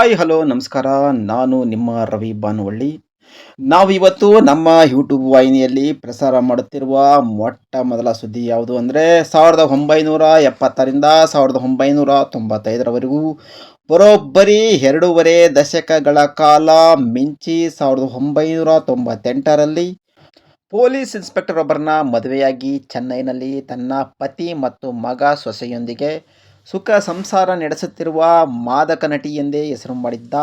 Hi hello ನಮಸ್ಕಾರ. ನಾನು ನಿಮ್ಮ ರವಿ ಬಾನುವಳ್ಳಿ. ನಾವಿವತ್ತು ನಮ್ಮ ಯೂಟ್ಯೂಬ್ ವಾಹಿನಿಯಲ್ಲಿ ಪ್ರಸಾರ ಮಾಡುತ್ತಿರುವ ಮೊಟ್ಟ ಮೊದಲ ಸುದ್ದಿ ಯಾವುದು ಅಂದರೆ 1970ರಿಂದ 1995ರವರೆಗೂ ಬರೋಬ್ಬರಿ 2.5 ದಶಕಗಳ ಕಾಲ ಮಿಂಚಿ 1998ರಲ್ಲಿ ಪೊಲೀಸ್ ಇನ್ಸ್ಪೆಕ್ಟರ್ ಒಬ್ಬರನ್ನ ಮದುವೆಯಾಗಿ ಚೆನ್ನೈನಲ್ಲಿ ತನ್ನ ಪತಿ ಮತ್ತು ಮಗ ಸೊಸೆಯೊಂದಿಗೆ ಸುಖ ಸಂಸಾರ ನಡೆಸುತ್ತಿರುವ ಮಾದಕ ನಟಿ ಎಂದೇ ಹೆಸರು ಮಾಡಿದ್ದ,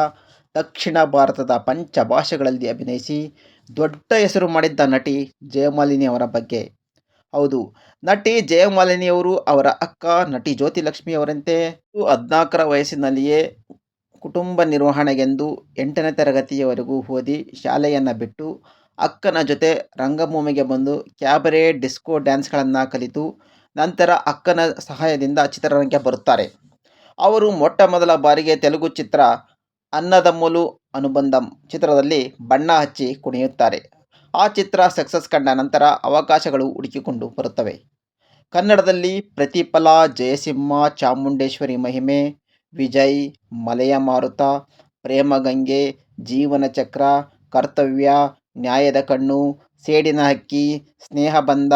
ದಕ್ಷಿಣ ಭಾರತದ ಪಂಚ ಭಾಷೆಗಳಲ್ಲಿ ಅಭಿನಯಿಸಿ ದೊಡ್ಡ ಹೆಸರು ಮಾಡಿದ್ದ ನಟಿ ಜಯಮಾಲಿನಿ ಅವರ ಬಗ್ಗೆ. ಹೌದು, ನಟಿ ಜಯಮಾಲಿನಿಯವರು ಅವರ ಅಕ್ಕ ನಟಿ ಜ್ಯೋತಿಲಕ್ಷ್ಮಿ ಅವರಂತೆ 14ರ ವಯಸ್ಸಿನಲ್ಲಿಯೇ ಕುಟುಂಬ ನಿರ್ವಹಣೆಗೆಂದು 8ನೇ ತರಗತಿಯವರೆಗೂ ಓದಿ ಶಾಲೆಯನ್ನು ಬಿಟ್ಟು ಅಕ್ಕನ ಜೊತೆ ರಂಗಭೂಮಿಗೆ ಬಂದು ಕ್ಯಾಬರೆ, ಡಿಸ್ಕೋ ಡ್ಯಾನ್ಸ್ಗಳನ್ನು ಕಲಿತು ನಂತರ ಅಕ್ಕನ ಸಹಾಯದಿಂದ ಚಿತ್ರರಂಗಕ್ಕೆ ಬರುತ್ತಾರೆ. ಅವರು ಮೊಟ್ಟ ಮೊದಲ ಬಾರಿಗೆ ತೆಲುಗು ಚಿತ್ರ ಅನ್ನದಮ್ಮುಲು ಅನುಬಂಧಂ ಚಿತ್ರದಲ್ಲಿ ಬಣ್ಣ ಹಚ್ಚಿ ಕುಣಿಯುತ್ತಾರೆ. ಆ ಚಿತ್ರ ಸಕ್ಸಸ್ ಕಂಡ ನಂತರ ಅವಕಾಶಗಳು ಹುಡುಕಿಕೊಂಡು ಬರುತ್ತವೆ. ಕನ್ನಡದಲ್ಲಿ ಪ್ರತಿಫಲ, ಜಯಸಿಂಹ, ಚಾಮುಂಡೇಶ್ವರಿ ಮಹಿಮೆ, ವಿಜಯ್, ಮಲೆಯ ಮಾರುತ, ಪ್ರೇಮಗಂಗೆ, ಜೀವನ ಚಕ್ರ, ಕರ್ತವ್ಯ, ನ್ಯಾಯದ ಕಣ್ಣು, ಸೇಡಿನ ಹಕ್ಕಿ, ಸ್ನೇಹಬಂಧ,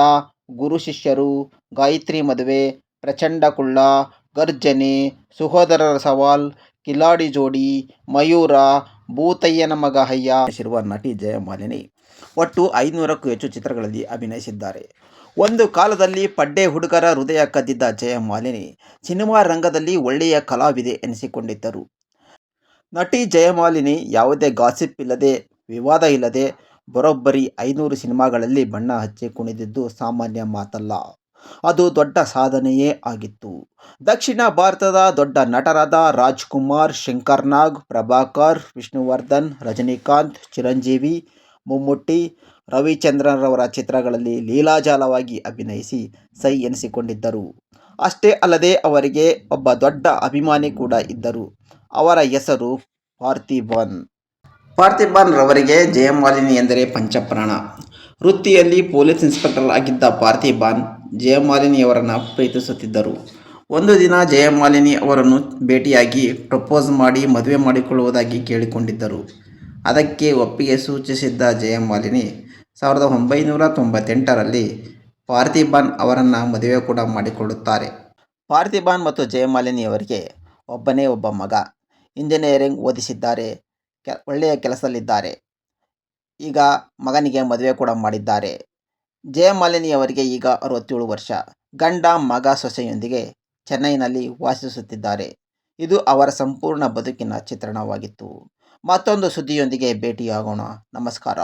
ಗುರು ಶಿಷ್ಯರು, ಗಾಯತ್ರಿ ಮದುವೆ, ಪ್ರಚಂಡ ಕುಳ್ಳ, ಗರ್ಜನೆ, ಸಹೋದರರ ಸವಾಲ್, ಕಿಲಾಡಿ ಜೋಡಿ, ಮಯೂರ, ಭೂತಯ್ಯನ ಮಗ ಅಯ್ಯ ಅಭಿನಯಿಸಿರುವ ನಟಿ ಜಯಮಾಲಿನಿ ಒಟ್ಟು 500ಕ್ಕೂ ಹೆಚ್ಚು ಚಿತ್ರಗಳಲ್ಲಿ ಅಭಿನಯಿಸಿದ್ದಾರೆ. ಒಂದು ಕಾಲದಲ್ಲಿ ಪಡ್ಡೆ ಹುಡುಗರ ಹೃದಯ ಕದ್ದಿದ್ದ ಜಯಮಾಲಿನಿ ಸಿನಿಮಾ ರಂಗದಲ್ಲಿ ಒಳ್ಳೆಯ ಕಲಾವಿದೆ ಎನಿಸಿಕೊಂಡಿದ್ದರು. ನಟಿ ಜಯಮಾಲಿನಿ ಯಾವುದೇ ಗಾಸಿಪ್ ಇಲ್ಲದೆ, ವಿವಾದ ಇಲ್ಲದೆ ಬರೋಬ್ಬರಿ 500 ಸಿನಿಮಾಗಳಲ್ಲಿ ಬಣ್ಣ ಹಚ್ಚಿ ಕುಣಿದಿದ್ದು ಸಾಮಾನ್ಯ ಮಾತಲ್ಲ. ಅದು ದೊಡ್ಡ ಸಾಧನೆಯೇ ಆಗಿತ್ತು. ದಕ್ಷಿಣ ಭಾರತದ ದೊಡ್ಡ ನಟರಾದ ರಾಜ್ಕುಮಾರ್, ಶಂಕರ್ನಾಗ್, ಪ್ರಭಾಕರ್, ವಿಷ್ಣುವರ್ಧನ್, ರಜನಿಕಾಂತ್, ಚಿರಂಜೀವಿ, ಮಮ್ಮೂಟಿ, ರವಿಚಂದ್ರನ್ರವರ ಚಿತ್ರಗಳಲ್ಲಿ ಲೀಲಾಜಾಲವಾಗಿ ಅಭಿನಯಿಸಿ ಸೈ ಎನಿಸಿಕೊಂಡಿದ್ದರು. ಅಷ್ಟೇ ಅಲ್ಲದೆ ಅವರಿಗೆ ಒಬ್ಬ ದೊಡ್ಡ ಅಭಿಮಾನಿ ಕೂಡ ಇದ್ದರು. ಅವರ ಹೆಸರು ಪಾರ್ಥಿಬನ್. ಪಾರ್ಥಿಬನ್ ರವರಿಗೆ ಜಯಮಾಲಿನಿ ಎಂದರೆ ಪಂಚಪ್ರಾಣ. ವೃತ್ತಿಯಲ್ಲಿ ಪೊಲೀಸ್ ಇನ್ಸ್ಪೆಕ್ಟರ್ ಆಗಿದ್ದ ಪಾರ್ಥಿಬನ್ ಜಯಮಾಲಿನಿಯವರನ್ನು ಪ್ರೀತಿಸುತ್ತಿದ್ದರು. ಒಂದು ದಿನ ಜಯಮಾಲಿನಿ ಅವರನ್ನು ಭೇಟಿಯಾಗಿ ಪ್ರಪೋಸ್ ಮಾಡಿ ಮದುವೆ ಮಾಡಿಕೊಳ್ಳುವುದಾಗಿ ಕೇಳಿಕೊಂಡಿದ್ದರು. ಅದಕ್ಕೆ ಒಪ್ಪಿಗೆ ಸೂಚಿಸಿದ್ದ ಜಯಮಾಲಿನಿ 1998ರಲ್ಲಿ ಪಾರ್ಥಿಬನ್ ಅವರನ್ನು ಮದುವೆ ಕೂಡ ಮಾಡಿಕೊಳ್ಳುತ್ತಾರೆ. ಪಾರ್ಥಿಬನ್ ಮತ್ತು ಜಯಮಾಲಿನಿಯವರಿಗೆ ಒಬ್ಬನೇ ಒಬ್ಬ ಮಗ. ಇಂಜಿನಿಯರಿಂಗ್ ಓದಿಸಿದ್ದಾರೆ. ಒಳ್ಳೆಯ ಕೆಲಸದಲ್ಲಿದ್ದಾರೆ. ಈಗ ಮಗನಿಗೆ ಮದುವೆ ಕೂಡ ಮಾಡಿದ್ದಾರೆ. ಜಯಮಾಲಿನಿಯವರಿಗೆ ಈಗ 67 ವರ್ಷ. ಗಂಡ, ಮಗ, ಸೊಸೆಯೊಂದಿಗೆ ಚೆನ್ನೈನಲ್ಲಿ ವಾಸಿಸುತ್ತಿದ್ದಾರೆ. ಇದು ಅವರ ಸಂಪೂರ್ಣ ಬದುಕಿನ ಚಿತ್ರಣವಾಗಿತ್ತು. ಮತ್ತೊಂದು ಸುದ್ದಿಯೊಂದಿಗೆ ಭೇಟಿಯಾಗೋಣ. ನಮಸ್ಕಾರ.